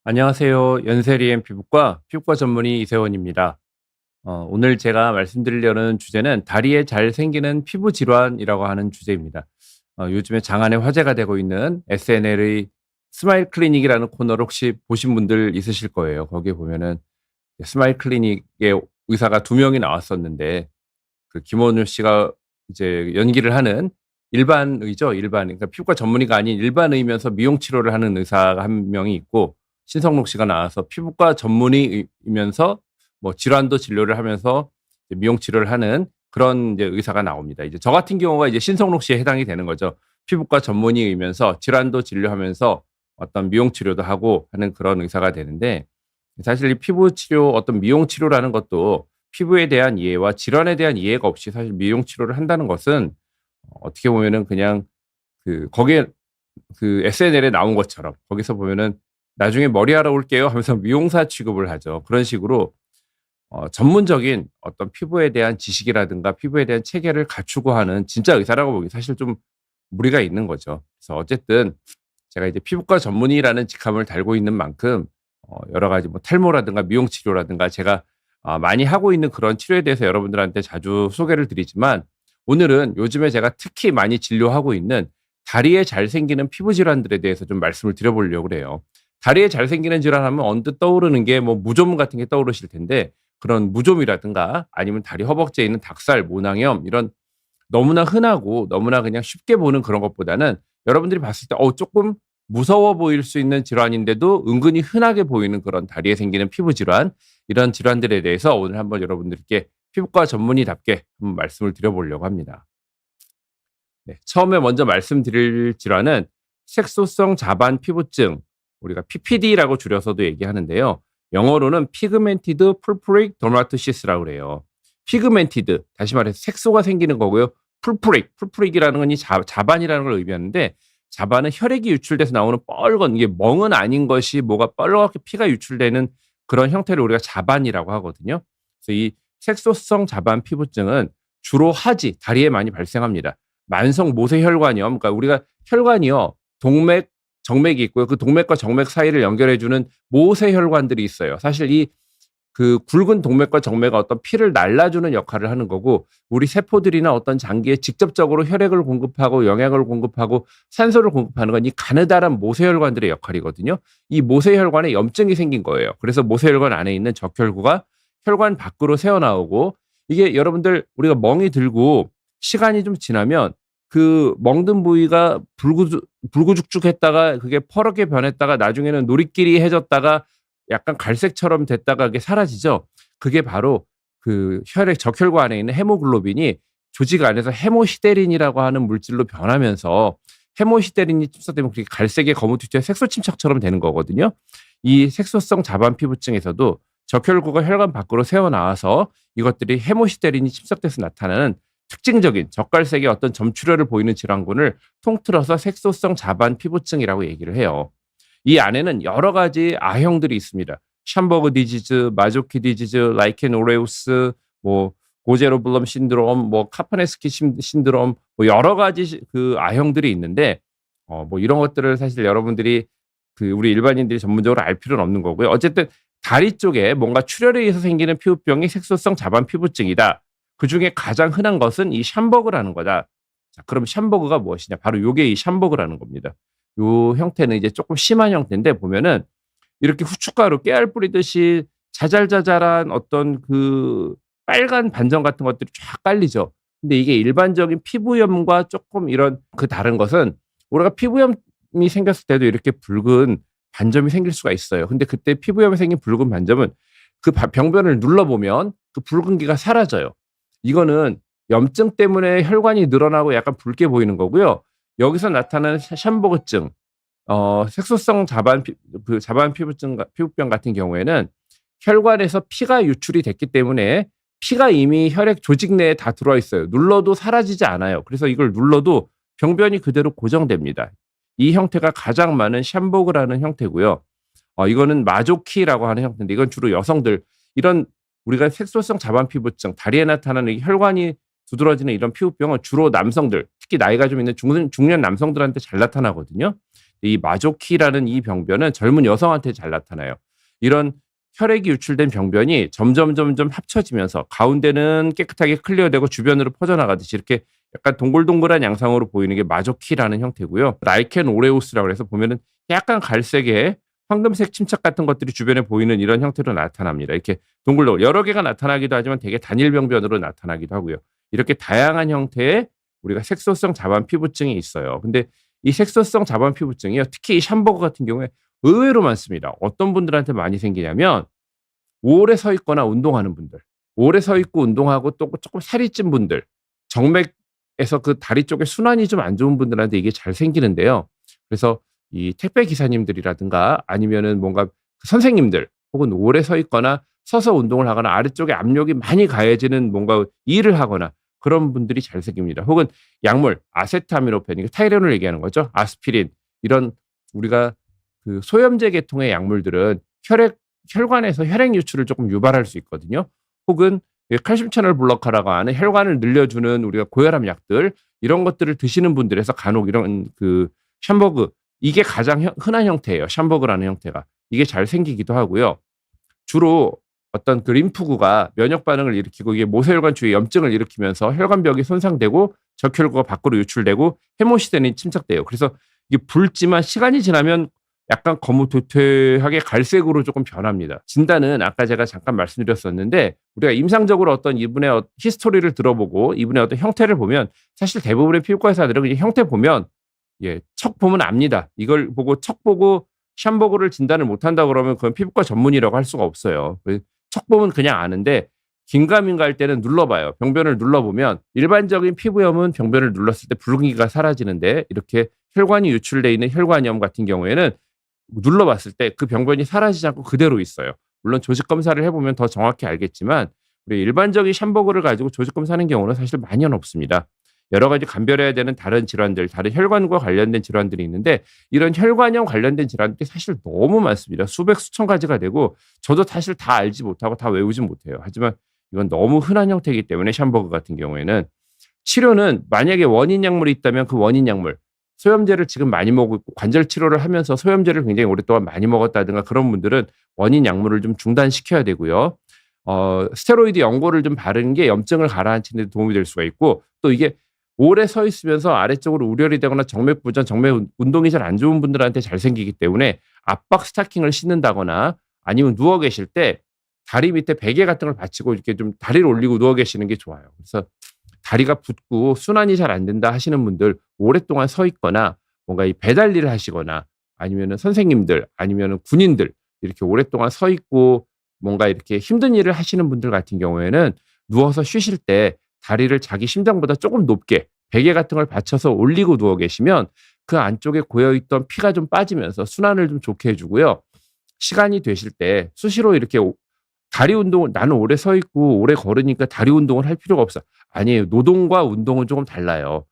안녕하세요. 연세리엠 피부과 전문의 이세원입니다. 오늘 제가 말씀드리려는 주제는 다리에 잘 생기는 피부 질환이라고 하는 주제입니다. 요즘에 장안의 화제가 되고 있는 SNL의 스마일 클리닉이라는 코너를 혹시 보신 분들 있으실 거예요. 거기에 보면은 스마일 클리닉의 의사가 두 명이 나왔었는데 그 김원효 씨가 이제 연기를 하는 일반의죠. 그러니까 피부과 전문의가 아닌 일반의면서 미용 치료를 하는 의사가 한 명이 있고, 신성록 씨가 나와서 피부과 전문의이면서 뭐 질환도 진료를 하면서 이제 미용 치료를 하는 그런 이제 의사가 나옵니다. 이제 저 같은 경우가 이제 신성록 씨에 해당이 되는 거죠. 피부과 전문의이면서 질환도 진료하면서 어떤 미용 치료도 하고 하는 그런 의사가 되는데, 사실 이 피부 치료, 어떤 미용 치료라는 것도 피부에 대한 이해와 질환에 대한 이해가 없이 사실 미용 치료를 한다는 것은 어떻게 보면은 그냥 거기에 SNL에 나온 것처럼 거기서 보면은 나중에 머리하러 올게요 하면서 미용사 취급을 하죠. 그런 식으로 전문적인 어떤 피부에 대한 지식이라든가 피부에 대한 체계를 갖추고 하는 진짜 의사라고 보기 사실 좀 무리가 있는 거죠. 그래서 어쨌든 제가 이제 피부과 전문의라는 직함을 달고 있는 만큼 여러 가지 뭐 탈모라든가 미용 치료라든가 제가 많이 하고 있는 그런 치료에 대해서 여러분들한테 자주 소개를 드리지만, 오늘은 요즘에 제가 특히 많이 진료하고 있는 다리에 잘 생기는 피부 질환들에 대해서 좀 말씀을 드려보려고 그래요. 다리에 잘 생기는 질환하면 언뜻 떠오르는 게 뭐 무좀 같은 게 떠오르실 텐데, 그런 무좀이라든가 아니면 다리 허벅지에 있는 닭살, 모낭염, 이런 너무나 흔하고 너무나 그냥 쉽게 보는 그런 것보다는 여러분들이 봤을 때 조금 무서워 보일 수 있는 질환인데도 은근히 흔하게 보이는 그런 다리에 생기는 피부 질환, 이런 질환들에 대해서 오늘 한번 여러분들께 피부과 전문의답게 한번 말씀을 드려보려고 합니다. 네, 처음에 먼저 말씀드릴 질환은 색소성 자반 피부증, 우리가 PPD라고 줄여서도 얘기하는데요. 영어로는 피그멘티드 풀프릭 더마토시스라고 그래요. 피그멘티드, 다시 말해서 색소가 생기는 거고요. 풀프릭이라는 건 이 자반이라는 걸 의미하는데, 자반은 혈액이 유출돼서 나오는 뻘건, 이게 멍은 아닌 것이 뭐가 뻘겋게 피가 유출되는 그런 형태를 우리가 자반이라고 하거든요. 그래서 이 색소성 자반 피부증은 주로 하지, 다리에 많이 발생합니다. 만성 모세혈관염, 그러니까 우리가 혈관이요, 동맥, 정맥이 있고요. 그 동맥과 정맥 사이를 연결해주는 모세혈관들이 있어요. 사실 굵은 동맥과 정맥은 어떤 피를 날라주는 역할을 하는 거고, 우리 세포들이나 어떤 장기에 직접적으로 혈액을 공급하고 영양을 공급하고 산소를 공급하는 건 이 가느다란 모세혈관들의 역할이거든요. 이 모세혈관에 염증이 생긴 거예요. 그래서 모세혈관 안에 있는 적혈구가 혈관 밖으로 새어나오고, 이게 여러분들 우리가 멍이 들고 시간이 좀 지나면 그 멍든 부위가 불구죽죽했다가 그게 퍼렇게 변했다가 나중에는 노릿길이해졌다가 약간 갈색처럼 됐다가 그게 사라지죠. 그게 바로 그 적혈구 안에 있는 헤모글로빈이 조직 안에서 헤모시데린이라고 하는 물질로 변하면서, 헤모시데린이 침착되면 그게 갈색의 거무튀튀한 색소 침착처럼 되는 거거든요. 이 색소성 자반 피부증에서도 적혈구가 혈관 밖으로 새어나와서 이것들이 헤모시데린이 침착돼서 나타나는 특징적인 젓갈색의 어떤 점출혈을 보이는 질환군을 통틀어서 색소성 자반 피부증이라고 얘기를 해요. 이 안에는 여러 가지 아형들이 있습니다. 샴버그 디지즈, 마조키 디지즈, 라이켄 오레우스, 뭐 고제로블럼 신드롬, 뭐 카파네스키 신드롬, 뭐 여러 가지 그 아형들이 있는데, 뭐 이런 것들을 사실 여러분들이 우리 일반인들이 전문적으로 알 필요는 없는 거고요. 어쨌든 다리 쪽에 뭔가 출혈에 의해서 생기는 피부병이 색소성 자반 피부증이다. 그 중에 가장 흔한 것은 이 샴버그라는 거다. 자, 그럼 샴버그가 무엇이냐? 바로 요게 이 샴버그라는 겁니다. 요 형태는 이제 조금 심한 형태인데, 보면은 이렇게 후춧가루 깨알 뿌리듯이 자잘자잘한 어떤 그 빨간 반점 같은 것들이 쫙 깔리죠. 근데 이게 일반적인 피부염과 조금 이런 다른 것은, 우리가 피부염이 생겼을 때도 이렇게 붉은 반점이 생길 수가 있어요. 근데 그때 피부염이 생긴 붉은 반점은 그 병변을 눌러보면 그 붉은기가 사라져요. 이거는 염증 때문에 혈관이 늘어나고 약간 붉게 보이는 거고요. 여기서 나타나는 샴버그증, 색소성 자반 피부병 같은 경우에는 혈관에서 피가 유출이 됐기 때문에 피가 이미 혈액 조직 내에 다 들어와 있어요. 눌러도 사라지지 않아요. 그래서 이걸 눌러도 병변이 그대로 고정됩니다. 이 형태가 가장 많은 샴버그라는 형태고요. 이거는 마조키라고 하는 형태인데, 이건 주로 여성들, 이런 우리가 색소성 자반 피부증, 다리에 나타나는 혈관이 두드러지는 이런 피부병은 주로 남성들, 특히 나이가 좀 있는 중년 남성들한테 잘 나타나거든요. 이 마조키라는 이 병변은 젊은 여성한테 잘 나타나요. 이런 혈액이 유출된 병변이 점점 합쳐지면서 가운데는 깨끗하게 클리어되고 주변으로 퍼져나가듯이 이렇게 약간 동글동글한 양상으로 보이는 게 마조키라는 형태고요. 라이켄 오레우스라고 해서 보면은 약간 갈색의 황금색 침착 같은 것들이 주변에 보이는 이런 형태로 나타납니다. 이렇게 동글동글 여러 개가 나타나기도 하지만 되게 단일 병변으로 나타나기도 하고요. 이렇게 다양한 형태의 우리가 색소성 자반 피부증이 있어요. 근데 이 색소성 자반 피부증이요. 특히 이 샴버거 같은 경우에 의외로 많습니다. 어떤 분들한테 많이 생기냐면 오래 서 있거나 운동하는 분들, 오래 서 있고 운동하고 또 조금 살이 찐 분들, 정맥에서 그 다리 쪽에 순환이 좀 안 좋은 분들한테 이게 잘 생기는데요. 그래서 이 택배 기사님들이라든가 아니면은 뭔가 그 선생님들 혹은 오래 서 있거나 서서 운동을 하거나 아래쪽에 압력이 많이 가해지는 뭔가 일을 하거나 그런 분들이 잘 생깁니다. 혹은 약물, 아세트아미노펜, 이게 타이레놀을 얘기하는 거죠. 아스피린 이런 우리가 그 소염제 계통의 약물들은 혈관에서 혈액 유출을 조금 유발할 수 있거든요. 혹은 칼슘 채널 블로커라고 하는 혈관을 늘려주는 우리가 고혈압 약들 이런 것들을 드시는 분들에서 간혹 이런 그 샴버그 이게 가장 흔한 형태예요. 샴버그라는 형태가. 이게 잘 생기기도 하고요. 주로 어떤 그 림프구가 면역 반응을 일으키고 이게 모세혈관 주위에 염증을 일으키면서 혈관벽이 손상되고 적혈구가 밖으로 유출되고 해모시된이 침착돼요. 그래서 이게 붉지만 시간이 지나면 약간 거무튀튀하게 갈색으로 조금 변합니다. 진단은 아까 제가 잠깐 말씀드렸었는데 우리가 임상적으로 어떤 이분의 히스토리를 들어보고 이분의 어떤 형태를 보면 사실 대부분의 피부과 의사들은 그냥 형태 보면 척 보면 압니다. 이걸 보고 척 보고 샴버그를 진단을 못한다 그러면 그건 피부과 전문이라고 할 수가 없어요. 척 보면 그냥 아는데 긴가민가 할 때는 눌러봐요. 병변을 눌러보면 일반적인 피부염은 병변을 눌렀을 때 붉은기가 사라지는데 이렇게 혈관이 유출돼 있는 혈관염 같은 경우에는 눌러봤을 때 그 병변이 사라지지 않고 그대로 있어요. 물론 조직 검사를 해보면 더 정확히 알겠지만 우리 일반적인 샴버그를 가지고 조직 검사하는 경우는 사실 많이는 없습니다. 여러 가지 감별해야 되는 다른 질환들, 다른 혈관과 관련된 질환들이 있는데 이런 혈관염 관련된 질환들이 사실 너무 많습니다. 수백 수천 가지가 되고 저도 사실 다 알지 못하고 다 외우지 못해요. 하지만 이건 너무 흔한 형태이기 때문에 샴버그 같은 경우에는 치료는 만약에 원인 약물이 있다면 그 원인 약물 소염제를 지금 많이 먹고 있고 관절 치료를 하면서 소염제를 굉장히 오랫동안 많이 먹었다든가 그런 분들은 원인 약물을 좀 중단시켜야 되고요. 스테로이드 연고를 좀 바르는 게 염증을 가라앉히는 데 도움이 될 수가 있고 또 이게 오래 서 있으면서 아래쪽으로 우렬이 되거나 정맥 부전, 정맥 운동이 잘 안 좋은 분들한테 잘 생기기 때문에 압박 스타킹을 신는다거나 아니면 누워 계실 때 다리 밑에 베개 같은 걸 받치고 이렇게 좀 다리를 올리고 누워 계시는 게 좋아요. 그래서 다리가 붓고 순환이 잘 안 된다 하시는 분들 오랫동안 서 있거나 뭔가 이 배달 일을 하시거나 아니면은 선생님들 아니면은 군인들 이렇게 오랫동안 서 있고 뭔가 이렇게 힘든 일을 하시는 분들 같은 경우에는 누워서 쉬실 때 다리를 자기 심장보다 조금 높게 베개 같은 걸 받쳐서 올리고 누워 계시면 그 안쪽에 고여있던 피가 좀 빠지면서 순환을 좀 좋게 해주고요. 시간이 되실 때 수시로 이렇게 다리 운동을 나는 오래 서 있고 오래 걸으니까 다리 운동을 할 필요가 없어. 아니에요. 노동과 운동은 조금 달라요.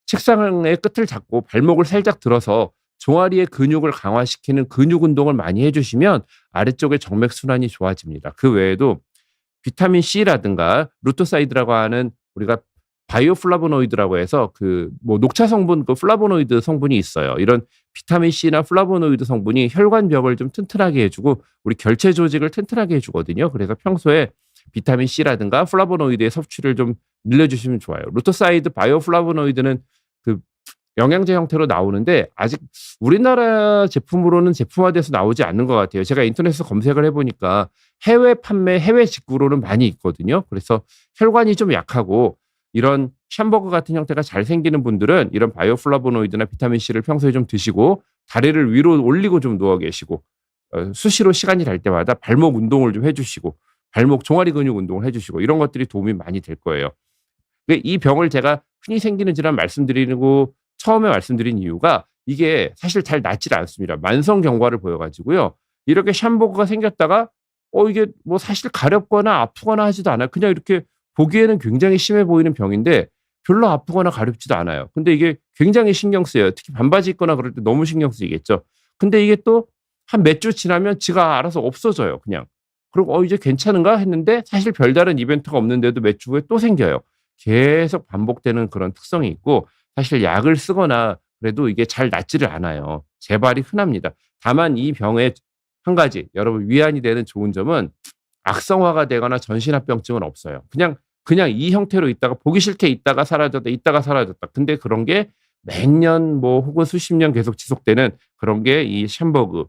책상의 끝을 잡고 발목을 살짝 들어서 종아리의 근육을 강화시키는 근육 운동을 많이 해주시면 아래쪽의 정맥 순환이 좋아집니다. 그 외에도 비타민 C라든가 루토사이드라고 하는 우리가 바이오플라보노이드라고 해서 그 뭐 녹차 성분 그 플라보노이드 성분이 있어요. 이런 비타민 C나 플라보노이드 성분이 혈관벽을 좀 튼튼하게 해주고 우리 결체 조직을 튼튼하게 해주거든요. 그래서 평소에 비타민 C라든가 플라보노이드의 섭취를 좀 늘려주시면 좋아요. 루토사이드 바이오플라보노이드는 그 영양제 형태로 나오는데 아직 우리나라 제품으로는 제품화돼서 나오지 않는 것 같아요. 제가 인터넷에서 검색을 해보니까 해외 판매, 해외 직구로는 많이 있거든요. 그래서 혈관이 좀 약하고 이런 샴버그 같은 형태가 잘 생기는 분들은 이런 바이오플라보노이드나 비타민 C를 평소에 좀 드시고 다리를 위로 올리고 좀 누워 계시고 수시로 시간이 날 때마다 발목 운동을 좀 해주시고 발목 종아리 근육 운동을 해주시고 이런 것들이 도움이 많이 될 거예요. 이 병을 제가 흔히 생기는 질환 말씀드리고 처음에 말씀드린 이유가 이게 사실 잘 낫질 않습니다. 만성 경과를 보여가지고요. 이렇게 샴버그가 생겼다가 이게 뭐 사실 가렵거나 아프거나 하지도 않아요. 그냥 이렇게 보기에는 굉장히 심해 보이는 병인데 별로 아프거나 가렵지도 않아요. 근데 이게 굉장히 신경 쓰여요. 특히 반바지 입거나 그럴 때 너무 신경 쓰이겠죠. 근데 이게 또 한 몇 주 지나면 지가 알아서 없어져요. 그냥. 그리고 이제 괜찮은가 했는데 사실 별다른 이벤트가 없는데도 몇 주 후에 또 생겨요. 계속 반복되는 그런 특성이 있고 사실 약을 쓰거나 그래도 이게 잘 낫지를 않아요. 재발이 흔합니다. 다만 이 병의 한 가지 여러분 위안이 되는 좋은 점은 악성화가 되거나 전신합병증은 없어요. 그냥 이 형태로 있다가 보기 싫게 있다가 사라졌다, 있다가 사라졌다. 근데 그런 게 몇 년 뭐 혹은 수십 년 계속 지속되는 그런 게 이 샴버그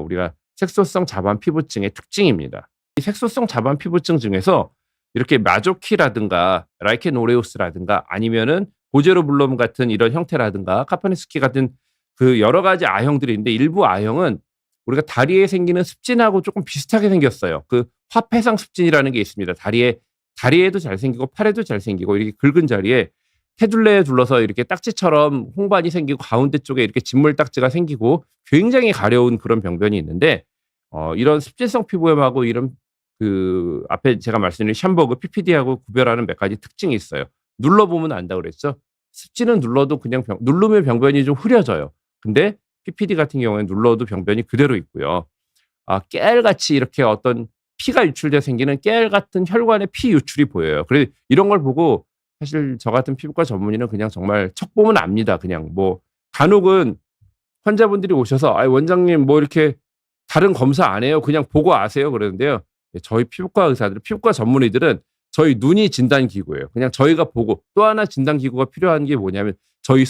우리가 색소성 자반 피부증의 특징입니다. 이 색소성 자반 피부증 중에서 이렇게 마조키라든가 라이켄 오레우스라든가 아니면은 고제로블럼 같은 이런 형태라든가 카파니스키 같은 그 여러 가지 A형들이 있는데 일부 A형은 우리가 다리에 생기는 습진하고 조금 비슷하게 생겼어요. 그 화폐상 습진이라는 게 있습니다. 다리에도 잘 생기고 팔에도 잘 생기고 이렇게 긁은 자리에 테둘레에 둘러서 이렇게 딱지처럼 홍반이 생기고 가운데 쪽에 이렇게 진물 딱지가 생기고 굉장히 가려운 그런 병변이 있는데 이런 습진성 피부염하고 이런 그 앞에 제가 말씀드린 샴버그 PPD하고 구별하는 몇 가지 특징이 있어요. 눌러보면 안다고 그랬죠. 습진은 눌러도 그냥 누르면 병변이 좀 흐려져요. 근데 PPD 같은 경우에는 눌러도 병변이 그대로 있고요. 깨알같이 이렇게 어떤 피가 유출돼 생기는 깨알 같은 혈관의 피 유출이 보여요. 그래서 이런 걸 보고 사실 저 같은 피부과 전문의는 그냥 정말 척 보면 압니다. 그냥 뭐 간혹은 환자분들이 오셔서 원장님 뭐 이렇게 다른 검사 안 해요? 그냥 보고 아세요? 그러는데요. 저희 피부과 의사들, 피부과 전문의들은 저희 눈이 진단 기구예요. 그냥 저희가 보고 또 하나 진단 기구가 필요한 게 뭐냐면 저희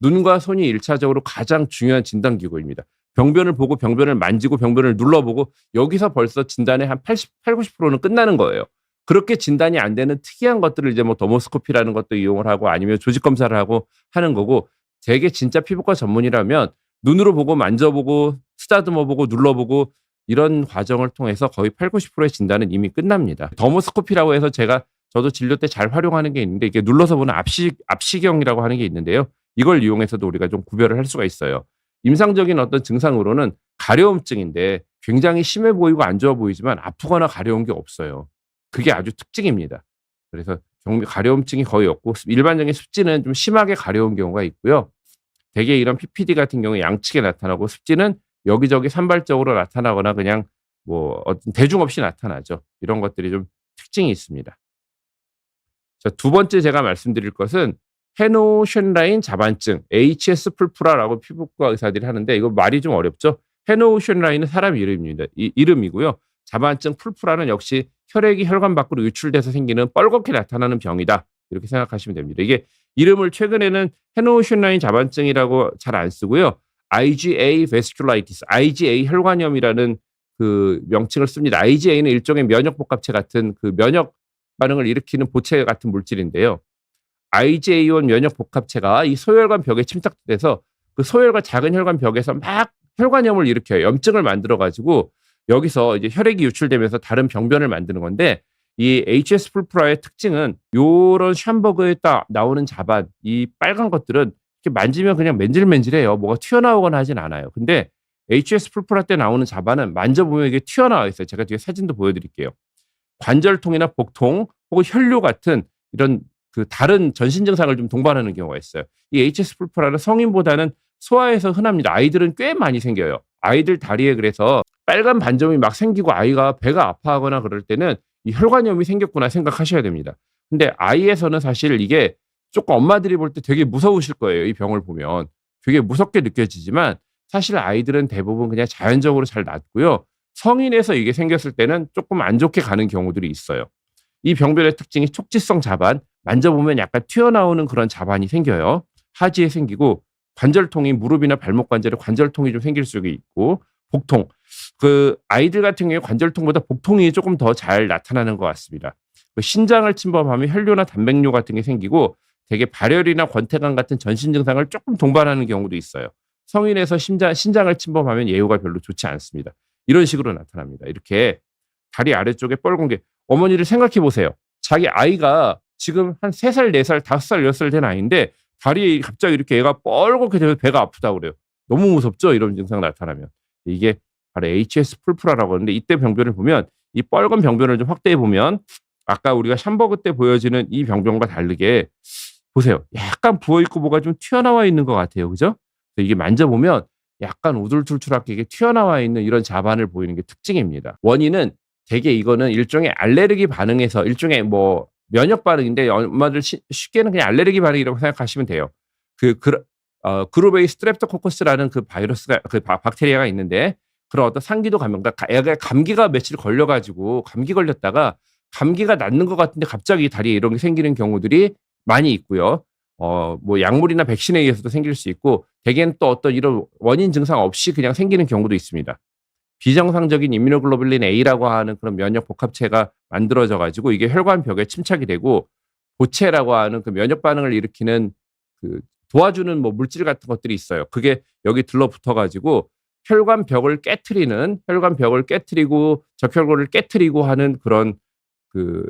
눈과 손이 1차적으로 가장 중요한 진단 기구입니다. 병변을 보고 병변을 만지고 병변을 눌러보고 여기서 벌써 진단의 한 80, 90%는 끝나는 거예요. 그렇게 진단이 안 되는 특이한 것들을 이제 뭐 더모스코피라는 것도 이용을 하고 아니면 조직 검사를 하고 하는 거고 되게 진짜 피부과 전문이라면 눈으로 보고 만져보고 쓰다듬어보고 눌러보고 이런 과정을 통해서 거의 8, 90%의 진단은 이미 끝납니다. 더모스코피라고 해서 저도 진료 때 잘 활용하는 게 있는데 이게 눌러서 보는 압시경이라고 하는 게 있는데요. 이걸 이용해서도 우리가 좀 구별을 할 수가 있어요. 임상적인 어떤 증상으로는 가려움증인데 굉장히 심해 보이고 안 좋아 보이지만 아프거나 가려운 게 없어요. 그게 아주 특징입니다. 그래서 가려움증이 거의 없고 일반적인 습진은 좀 심하게 가려운 경우가 있고요. 대개 이런 PPD 같은 경우에 양측에 나타나고 습진은 여기저기 산발적으로 나타나거나 그냥 뭐 어떤 대중 없이 나타나죠. 이런 것들이 좀 특징이 있습니다. 자, 두 번째 제가 말씀드릴 것은 헤노쉔라인 자반증, HS 풀프라라고 피부과 의사들이 하는데 이거 말이 좀 어렵죠. 헤노쉔라인은 사람 이름이고요. 자반증 풀프라는 역시 혈액이 혈관 밖으로 유출돼서 생기는 뻘겋게 나타나는 병이다. 이렇게 생각하시면 됩니다. 이게 이름을 최근에는 헤노쉔라인 자반증이라고 잘 안 쓰고요. IgA vasculitis, IgA 혈관염이라는 그 명칭을 씁니다. IgA는 일종의 면역 복합체 같은 그 면역 반응을 일으키는 보체 같은 물질인데요. IgA1 면역 복합체가 이 소혈관 벽에 침착돼서 그 소혈관 작은 혈관 벽에서 막 혈관염을 일으켜요. 염증을 만들어 가지고 여기서 이제 혈액이 유출되면서 다른 병변을 만드는 건데 이 HS 풀프라의 특징은 요런 샴버그에 딱 나오는 자반 이 빨간 것들은 이렇게 만지면 그냥 맨질맨질해요. 뭐가 튀어나오거나 하진 않아요. 근데 HS 풀프라 때 나오는 자반은 만져보면 이게 튀어나와 있어요. 제가 뒤에 사진도 보여드릴게요. 관절통이나 복통 혹은 혈뇨 같은 이런 그 다른 전신 증상을 좀 동반하는 경우가 있어요. 이 HS 풀프라는 성인보다는 소아에서 흔합니다. 아이들은 꽤 많이 생겨요. 아이들 다리에 그래서 빨간 반점이 막 생기고 아이가 배가 아파하거나 그럴 때는 이 혈관염이 생겼구나 생각하셔야 됩니다. 근데 아이에서는 사실 이게 조금 엄마들이 볼 때 되게 무서우실 거예요. 이 병을 보면 되게 무섭게 느껴지지만 사실 아이들은 대부분 그냥 자연적으로 잘 낫고요. 성인에서 이게 생겼을 때는 조금 안 좋게 가는 경우들이 있어요. 이 병변의 특징이 촉지성 자반, 만져보면 약간 튀어나오는 그런 자반이 생겨요. 하지에 생기고 관절통이 무릎이나 발목 관절에 관절통이 좀 생길 수 있고 복통. 그 아이들 같은 경우에 관절통보다 복통이 조금 더 잘 나타나는 것 같습니다. 그 신장을 침범하면 혈뇨나 단백뇨 같은 게 생기고 되게 발열이나 권태감 같은 전신 증상을 조금 동반하는 경우도 있어요. 성인에서 신장을 침범하면 예후가 별로 좋지 않습니다. 이런 식으로 나타납니다. 이렇게 다리 아래쪽에 뻘건 게 어머니를 생각해 보세요. 자기 아이가 지금 한 3살, 4살, 5살, 6살 된 아이인데 다리에 갑자기 이렇게 애가 뻘겋게 되면 배가 아프다고 그래요. 너무 무섭죠? 이런 증상 나타나면. 이게 바로 HS 풀프라라고 하는데 이때 병변을 보면 이 뻘건 병변을 좀 확대해 보면 아까 우리가 샴버그 때 보여지는 이 병변과 다르게 보세요. 약간 부어있고 뭐가 좀 튀어나와 있는 것 같아요. 그죠? 이게 만져보면 약간 우둘툴툴하게 이게 튀어나와 있는 이런 자반을 보이는 게 특징입니다. 원인은 되게 이거는 일종의 알레르기 반응에서 일종의 뭐 면역 반응인데 엄마들 쉽게는 그냥 알레르기 반응이라고 생각하시면 돼요. 그루베이 스트랩토코커스라는 그 바이러스가 그 박테리아가 있는데 그런 어떤 상기도 감염, 그러니까 애가 감기가 며칠 걸려가지고 감기 걸렸다가 감기가 낫는 것 같은데 갑자기 다리에 이런 게 생기는 경우들이 많이 있고요. 뭐 약물이나 백신에 의해서도 생길 수 있고 대개는 또 어떤 이런 원인 증상 없이 그냥 생기는 경우도 있습니다. 비정상적인 이뮤노글로불린 A라고 하는 그런 면역 복합체가 만들어져 가지고 이게 혈관벽에 침착이 되고 보체라고 하는 그 면역 반응을 일으키는 그 도와주는 뭐 물질 같은 것들이 있어요. 그게 여기 들러붙어 가지고 혈관벽을 깨트리고 적혈구를 깨트리고 하는 그런 그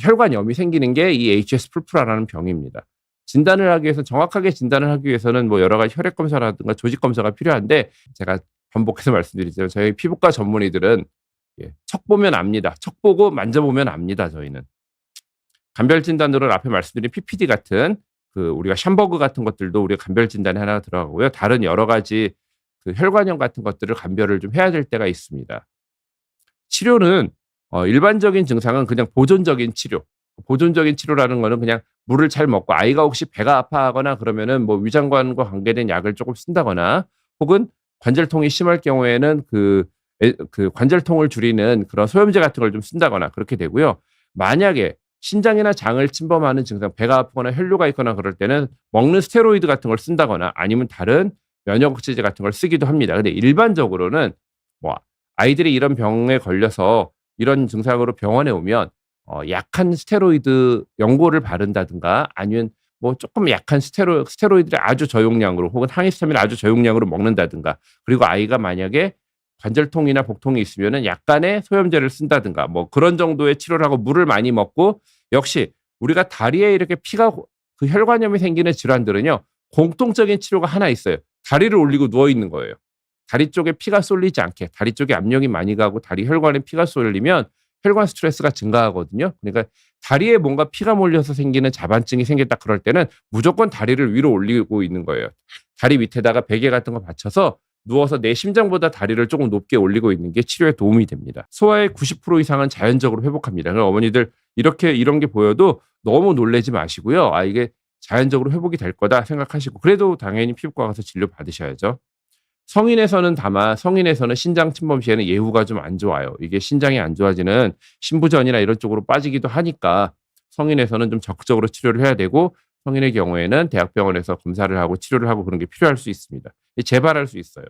혈관염이 생기는 게 이 HS 풀프라라는 병입니다. 진단을 하기 위해서 정확하게 진단을 하기 위해서는 뭐 여러 가지 혈액 검사라든가 조직 검사가 필요한데 제가 반복해서 말씀드리지만 저희 피부과 전문의들은 척 보면 압니다. 척 보고 만져보면 압니다. 저희는 간별 진단으로는 앞에 말씀드린 PPD 같은 그 우리가 샴버그 같은 것들도 우리가 간별 진단에 하나 들어가고요. 다른 여러 가지 그 혈관염 같은 것들을 간별을 좀 해야 될 때가 있습니다. 치료는 일반적인 증상은 그냥 보존적인 치료. 보존적인 치료라는 거는 그냥 물을 잘 먹고 아이가 혹시 배가 아파하거나 그러면은 뭐 위장관과 관계된 약을 조금 쓴다거나 혹은 관절통이 심할 경우에는 그 관절통을 줄이는 그런 소염제 같은 걸 좀 쓴다거나 그렇게 되고요. 만약에 신장이나 장을 침범하는 증상, 배가 아프거나 혈류가 있거나 그럴 때는 먹는 스테로이드 같은 걸 쓴다거나 아니면 다른 면역 억제제 같은 걸 쓰기도 합니다. 근데 일반적으로는 뭐 아이들이 이런 병에 걸려서 이런 증상으로 병원에 오면 약한 스테로이드 연고를 바른다든가 아니면 뭐 조금 약한 스테로이드를 아주 저용량으로 혹은 항히스타민을 아주 저용량으로 먹는다든가 그리고 아이가 만약에 관절통이나 복통이 있으면은 약간의 소염제를 쓴다든가 뭐 그런 정도의 치료를 하고 물을 많이 먹고 역시 우리가 다리에 이렇게 피가 그 혈관염이 생기는 질환들은요 공통적인 치료가 하나 있어요. 다리를 올리고 누워 있는 거예요. 다리 쪽에 피가 쏠리지 않게 다리 쪽에 압력이 많이 가고 다리 혈관에 피가 쏠리면 혈관 스트레스가 증가하거든요. 그러니까 다리에 뭔가 피가 몰려서 생기는 자반증이 생겼다 그럴 때는 무조건 다리를 위로 올리고 있는 거예요. 다리 밑에다가 베개 같은 거 받쳐서 누워서 내 심장보다 다리를 조금 높게 올리고 있는 게 치료에 도움이 됩니다. 소화의 90% 이상은 자연적으로 회복합니다. 그러니까 어머니들 이런 게 보여도 너무 놀라지 마시고요. 이게 자연적으로 회복이 될 거다 생각하시고 그래도 당연히 피부과 가서 진료 받으셔야죠. 성인에서는 신장 침범 시에는 예후가 좀 안 좋아요. 이게 신장이 안 좋아지는 신부전이나 이런 쪽으로 빠지기도 하니까 성인에서는 좀 적극적으로 치료를 해야 되고 성인의 경우에는 대학병원에서 검사를 하고 치료를 하고 그런 게 필요할 수 있습니다. 재발할 수 있어요.